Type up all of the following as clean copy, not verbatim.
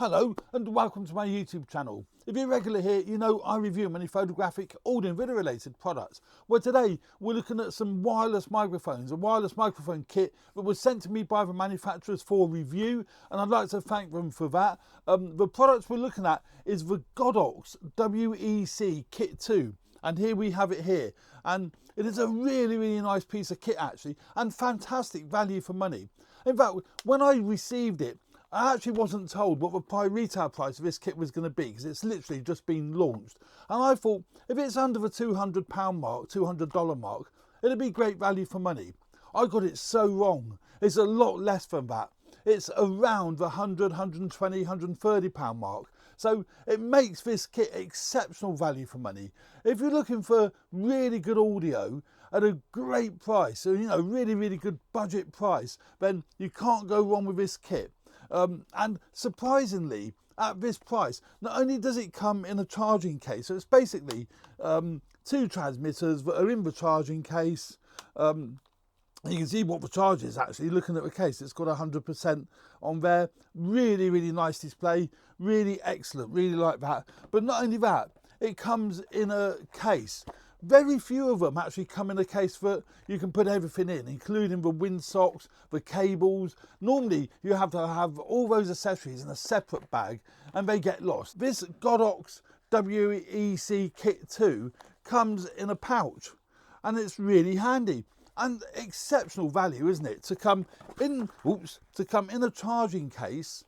Hello and welcome to my YouTube channel. If you're regular here, you know I review many photographic, audio and video related products. Well, today we're looking at some wireless microphones, a wireless microphone kit that was sent to me by the manufacturers for review, and I'd like to thank them for that. The products we're looking at is the Godox WEC Kit2, and here we have it here. And it is a really nice piece of kit actually, and fantastic value for money. In fact, when I received it, I actually wasn't told what the retail price of this kit was going to be, because it's literally just been launched. And I thought if it's under the £200 mark, $200 mark, it'd be great value for money. I got it so wrong. It's a lot less than that. It's around the £100, £120, £130 mark. So it makes this kit exceptional value for money. If you're looking for really good audio at a great price, so you know, really good budget price, then you can't go wrong with this kit. And surprisingly, at this price, not only does it come in a charging case, so it's basically two transmitters that are in the charging case. You can see what the charge is actually, looking at the case. It's got 100% on there. Really nice display, really excellent, really like that. But not only that, it comes in a case. Very few of them actually come in a case that you can put everything in, including the windsocks, the cables. Normally you have to have all those accessories in a separate bag and they get lost. This Godox WEC Kit2 comes in a pouch, and it's really handy and exceptional value, isn't it? To come in a charging case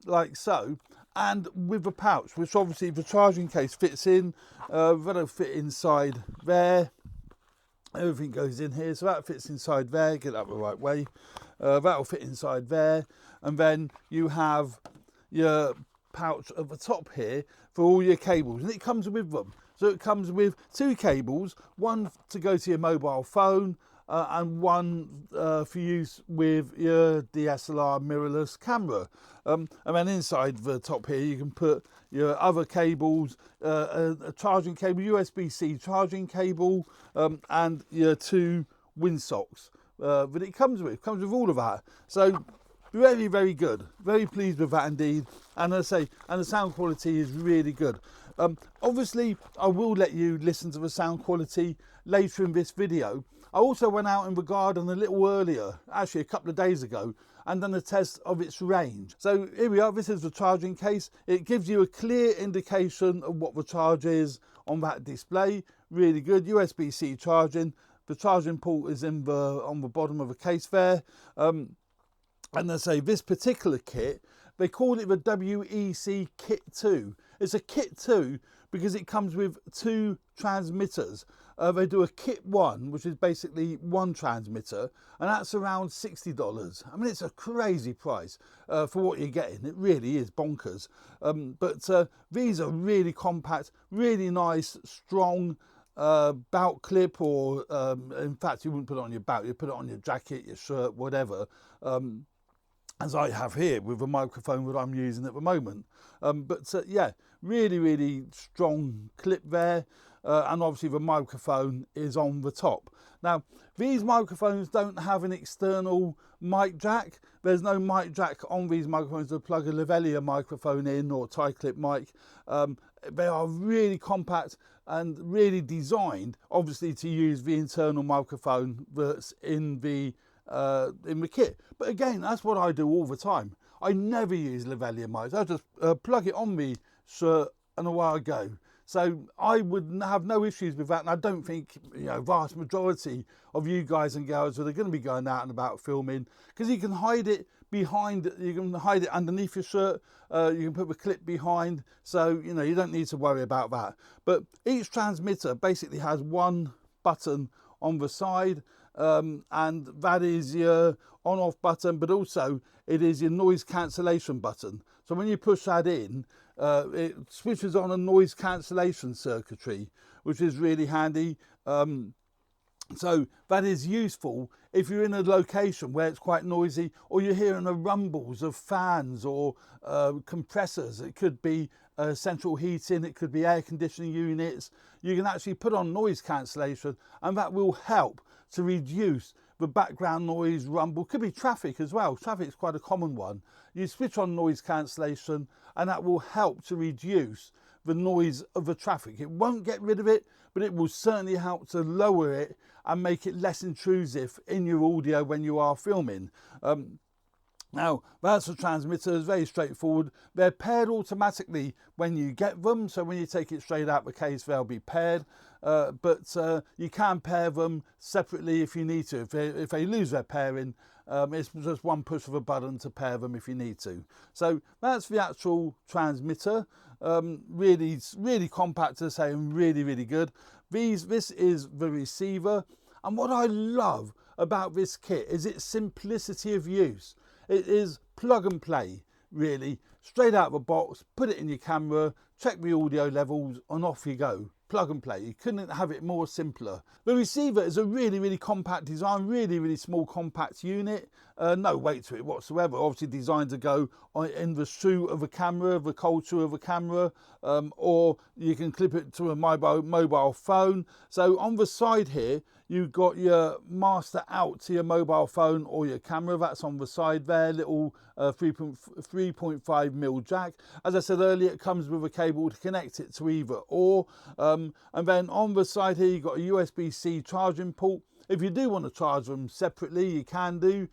like so, and with a pouch, which obviously the charging case fits in. That'll fit inside there. Everything goes in here, so that fits inside there. Get that the right way. That'll fit inside there, and then you have your pouch at the top here for all your cables, and it comes with them. So it comes with two cables, one to go to your mobile phone, and one for use with your DSLR mirrorless camera. And then inside the top here you can put your other cables, a charging cable, USB-C charging cable, and your two windsocks that it comes with. It comes with all of that. So very good. Very pleased with that indeed. And as I say, and the sound quality is really good. Obviously I will let you listen to the sound quality later in this video. I also went out in the garden a little earlier, actually a couple of days ago, and done a test of its range. So here we are, this is the charging case. It gives you a clear indication of what the charge is on that display. Really good, USB-C charging. The charging port is on the bottom of the case there. And I say this particular kit, they call it the WEC Kit2. It's a Kit 2 because it comes with two transmitters. They do a Kit 1, which is basically one transmitter, and that's around $60. I mean, it's a crazy price for what you're getting. It really is bonkers. But these are really compact, really nice, strong belt clip, or in fact, you wouldn't put it on your belt, you put it on your jacket, your shirt, whatever. As I have here with the microphone that I'm using at the moment. Yeah, really strong clip there. And obviously the microphone is on the top. Now, these microphones don't have an external mic jack. There's no mic jack on these microphones to plug a lavalier microphone in, or tie clip mic. They are really compact and really designed, obviously, to use the internal microphone that's in the kit. But again, that's what I do all the time. I never use lavalier mics. I just plug it on me shirt and away I go. So I would have no issues with that, and I don't think, you know, vast majority of you guys and girls that are going to be going out and about filming, because you can hide it behind, you can hide it underneath your shirt, you can put the clip behind, so you know you don't need to worry about that. But each transmitter basically has one button on the side, and that is your on-off button, but also it is your noise cancellation button. So when you push that in, it switches on a noise cancellation circuitry, which is really handy. So that is useful if you're in a location where it's quite noisy, or you're hearing the rumbles of fans or compressors. It could be central heating, it could be air conditioning units. You can actually put on noise cancellation, and that will help to reduce the background noise, rumble, could be traffic as well. Traffic is quite a common one. You switch on noise cancellation and that will help to reduce the noise of the traffic. It won't get rid of it, but it will certainly help to lower it and make it less intrusive in your audio when you are filming. Now, that's the transmitters, very straightforward. They're paired automatically when you get them, so when you take it straight out the case, they'll be paired. But you can pair them separately if you need to. If they lose their pairing, it's just one push of a button to pair them if you need to. So that's the actual transmitter. Really compact to say, and really good. This is the receiver, and what I love about this kit is its simplicity of use. It is plug and play, really, straight out of the box, put it in your camera, check the audio levels, and off you go. Plug and play. You couldn't have it more simpler. The receiver is a really compact design, really small compact unit. No weight to it whatsoever. Obviously designed to go in the shoe of a camera, the cold shoe of a camera, or you can clip it to a mobile phone. So on the side here, you've got your master out to your mobile phone or your camera. That's on the side there, little 3.5mm jack. As I said earlier, it comes with a cable to connect it to either or. And then on the side here, you've got a USB-C charging port. If you do want to charge them separately, you can do.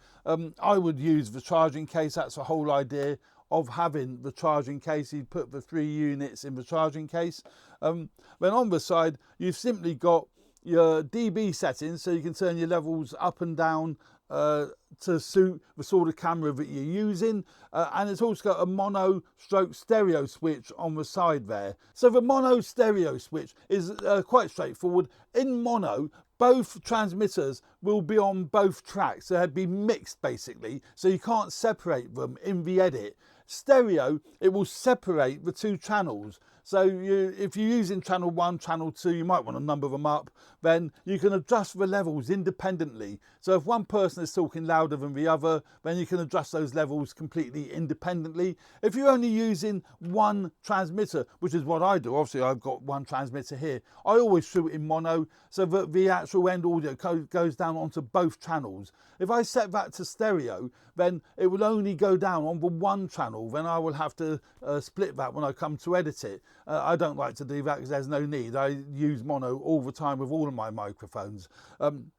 I would use the charging case. That's the whole idea of having the charging case. You put the 3 units in the charging case. Then on the side, you've simply got your dB settings, so you can turn your levels up and down to suit the sort of camera that you're using, and it's also got a mono stroke stereo switch on the side there. So the mono stereo switch is quite straightforward. In mono, both transmitters will be on both tracks, so they'd be mixed basically, so you can't separate them in the edit. Stereo, it will separate the 2 channels. So if you're using channel 1, channel 2, you might want to number them up, then you can adjust the levels independently. So if one person is talking louder than the other, then you can adjust those levels completely independently. If you're only using one transmitter, which is what I do, obviously I've got one transmitter here, I always shoot in mono so that the actual end audio goes down onto both channels. If I set that to stereo, then it will only go down on the one channel. Then I will have to split that when I come to edit it. I don't like to do that because there's no need. I use mono all the time with all of my microphones. And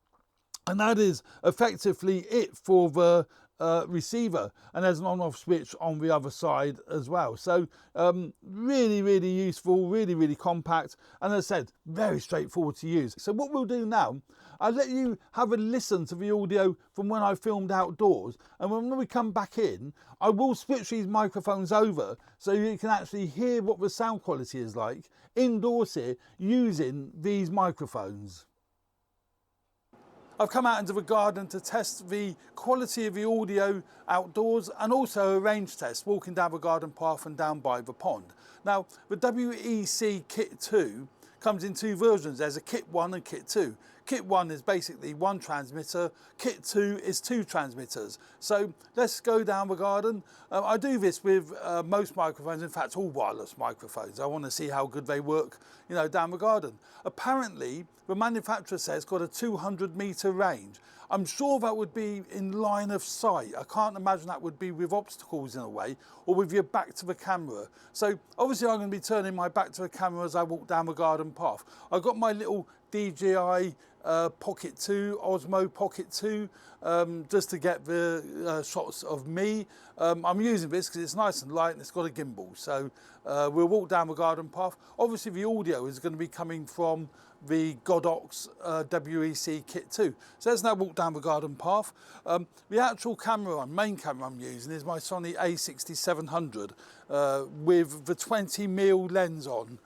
that is effectively it for the receiver, and there's an on-off switch on the other side as well. So really useful, really compact, and as I said, very straightforward to use. So what we'll do now, I'll let you have a listen to the audio from when I filmed outdoors, and when we come back in, I will switch these microphones over so you can actually hear what the sound quality is like indoors here using these microphones. I've come out into the garden to test the quality of the audio outdoors, and also a range test walking down the garden path and down by the pond. Now, the WEC Kit2 comes in 2 versions. There's a Kit 1 and Kit 2. Kit 1 is basically 1 transmitter, Kit 2 is 2 transmitters. So let's go down the garden. I do this with most microphones, in fact all wireless microphones. I want to see how good they work, you know, down the garden. Apparently the manufacturer says it's got a 200-meter range. I'm sure that would be in line of sight. I can't imagine that would be with obstacles in a way, or with your back to the camera. So obviously I'm going to be turning my back to the camera as I walk down the garden path. I've got my little DJI Pocket 2, Osmo Pocket 2, just to get the shots of me. I'm using this because it's nice and light and it's got a gimbal. So we'll walk down the garden path. Obviously the audio is going to be coming from the Godox WEC Kit2. So let's now walk down the garden path. The actual camera, main camera I'm using is my Sony A6700 with the 20mm lens on.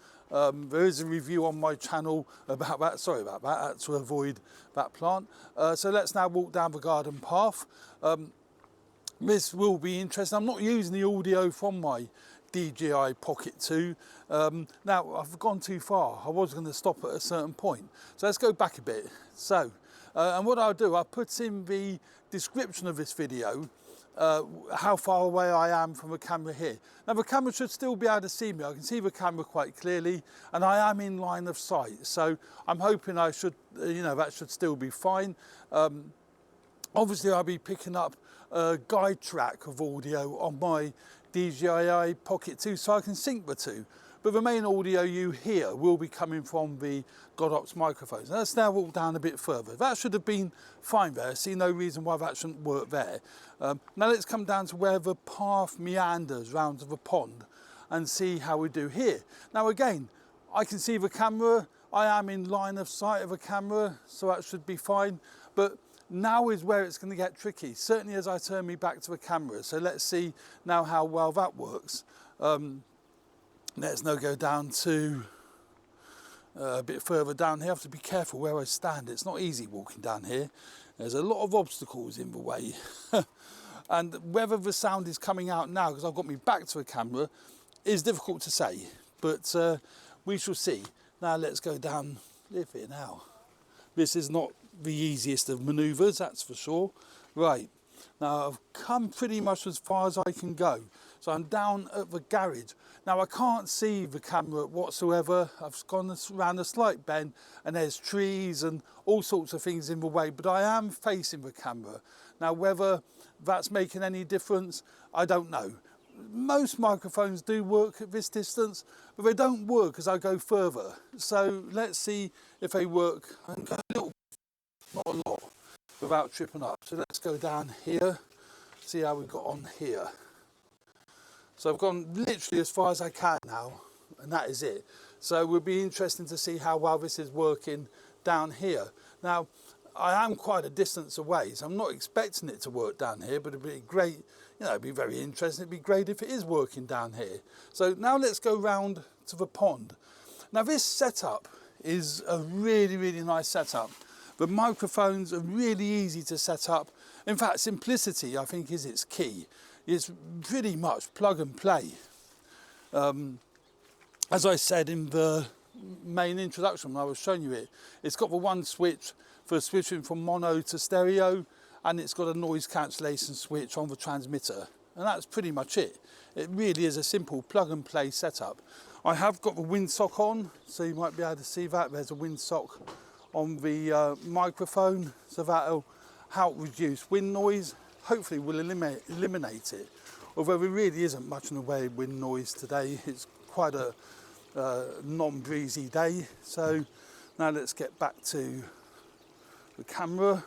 There is a review on my channel about that, sorry about that, I had to avoid that plant. So let's now walk down the garden path. This will be interesting. I'm not using the audio from my DJI Pocket 2. Now I've gone too far. I was going to stop at a certain point. So let's go back a bit. So, and what I'll do, I'll put in the description of this video how far away I am from the camera here. Now the camera should still be able to see me. I can see the camera quite clearly and I am in line of sight. So I'm hoping I should, you know, that should still be fine. Obviously I'll be picking up a guide track of audio on my DJI Pocket 2 so I can sync the two. But the main audio you hear will be coming from the Godox microphones. Let's now walk down a bit further. That should have been fine there. I see no reason why that shouldn't work there. Now let's come down to where the path meanders round to the pond and see how we do here. Now again, I can see the camera. I am in line of sight of a camera, so that should be fine. But now is where it's going to get tricky, certainly as I turn me back to the camera. So let's see now how well that works. Let's now go down to a bit further down here. I have to be careful where I stand. It's not easy walking down here. There's a lot of obstacles in the way. And whether the sound is coming out now, because I've got me back to the camera, is difficult to say. But we shall see. Now let's go down here now. This is not the easiest of manoeuvres, that's for sure. Right, now I've come pretty much as far as I can go. So I'm down at the garage. Now I can't see the camera whatsoever. I've gone around a slight bend and there's trees and all sorts of things in the way, but I am facing the camera. Now whether that's making any difference, I don't know. Most microphones do work at this distance, but they don't work as I go further. So let's see if they work. I'm going a little, not a lot, without tripping up. So let's go down here, see how we've got on here. So I've gone literally as far as I can now, and that is it. So it would be interesting to see how well this is working down here. Now, I am quite a distance away, so I'm not expecting it to work down here, but it'd be great, it'd be very interesting. It'd be great if it is working down here. So now let's go round to the pond. Now this setup is a really, really nice setup. The microphones are really easy to set up. In fact, simplicity, I think, is its key. It's pretty much plug and play. As I said in the main introduction when I was showing you it, it's got the one switch for switching from mono to stereo, and it's got a noise cancellation switch on the transmitter, and that's pretty much it. It really is a simple plug and play setup. I have got the windsock on, so you might be able to see that. There's a windsock on the microphone, so that'll help reduce wind noise. Hopefully will eliminate it, although there really isn't much in the way of wind noise today. It's quite a non-breezy day. So now let's get back to the camera.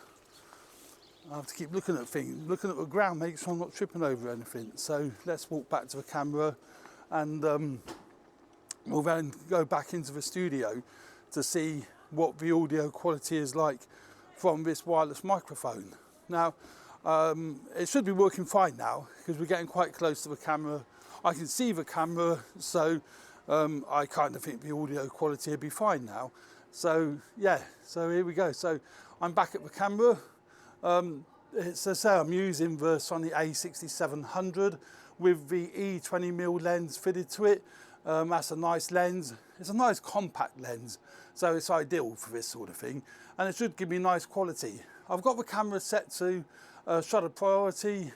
I have to keep looking at things, looking at the ground, make sure I'm not tripping over anything. So let's walk back to the camera, and we'll then go back into the studio to see what the audio quality is like from this wireless microphone. Now, it should be working fine now because we're getting quite close to the camera. I can see the camera, so I kind of think the audio quality will be fine now. So yeah, so here we go. So I'm back at the camera. It's as I say, I'm using the Sony A6700 with the E20mm lens fitted to it. That's a nice lens. It's a nice compact lens, so it's ideal for this sort of thing, and it should give me nice quality. I've got the camera set to shutter priority,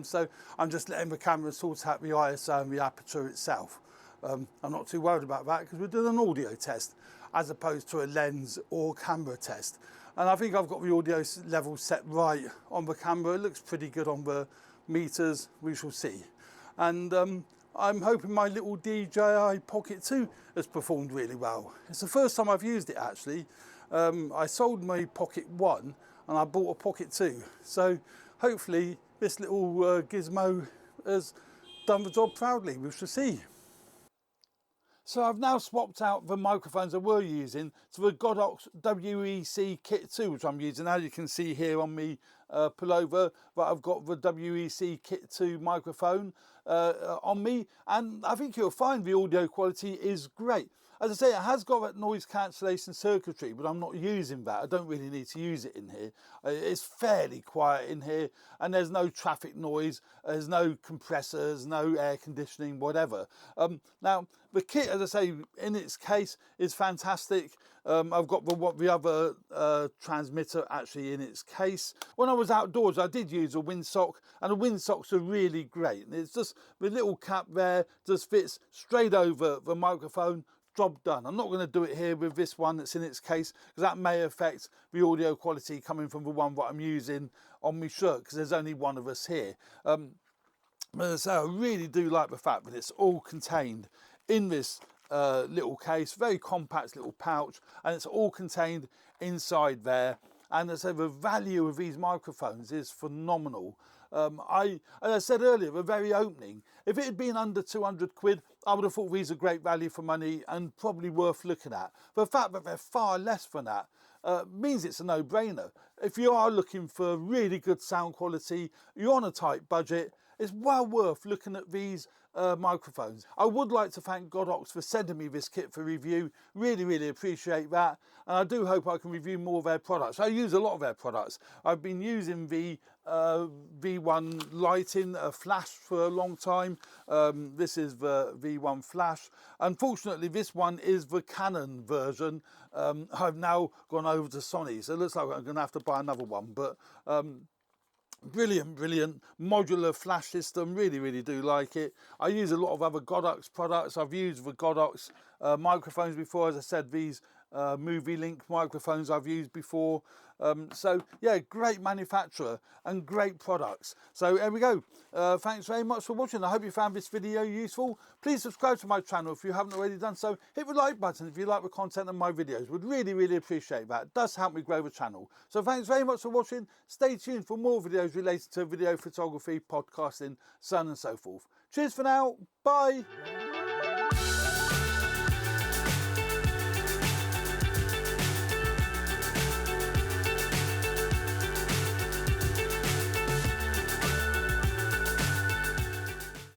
so I'm just letting the camera sort out the ISO and the aperture itself. I'm not too worried about that because we're doing an audio test as opposed to a lens or camera test. And I think I've got the audio level set right on the camera. It looks pretty good on the meters. We shall see. And I'm hoping my little DJI Pocket 2 has performed really well. It's the first time I've used it actually. I sold my Pocket 1 and I bought a Pocket 2. So hopefully this little gizmo has done the job proudly. We shall see. So I've now swapped out the microphones I were using to the Godox WEC Kit2, which I'm using. As you can see here on me pullover, that I've got the WEC Kit2 microphone on me, and I think you'll find the audio quality is great. As I say, it has got that noise cancellation circuitry, but I'm not using that. I don't really need to use it in here. It's fairly quiet in here, and there's no traffic noise, there's no compressors, no air conditioning, whatever. Now, the kit, as I say, in its case, is fantastic. I've got the other transmitter actually in its case. When I was outdoors, I did use a windsock, and the windsocks are really great. It's just the little cap there just fits straight over the microphone, job done. I'm not going to do it here with this one that's in its case, because that may affect the audio quality coming from the one that I'm using on my shirt, because there's only one of us here. But as I say, I really do like the fact that it's all contained in this little case, very compact little pouch, and it's all contained inside there. And as I say, the value of these microphones is phenomenal. As I said earlier, the very opening, if it had been under 200 quid, I would have thought these are great value for money and probably worth looking at. The fact that they're far less than that means it's a no-brainer. If you are looking for really good sound quality, you're on a tight budget, it's well worth looking at these microphones. I would like to thank Godox for sending me this kit for review. Really appreciate that. And I do hope I can review more of their products. I use a lot of their products. I've been using the V1 lighting flash for a long time. This is the V1 flash. Unfortunately, this one is the Canon version. I've now gone over to Sony, so it looks like I'm going to have to buy another one. But brilliant modular flash system, really do like it. I use a lot of other Godox products. I've used the Godox microphones before. As I said, these movie link microphones I've used before. So yeah, great manufacturer and great products. So there we go. Thanks very much for watching. I hope you found this video useful. Please subscribe to my channel if you haven't already done so. Hit the like button if you like the content of my videos. Would really appreciate that. It does help me grow the channel. So thanks very much for watching. Stay tuned for more videos related to video photography, podcasting, so on and so forth. Cheers for now. Bye.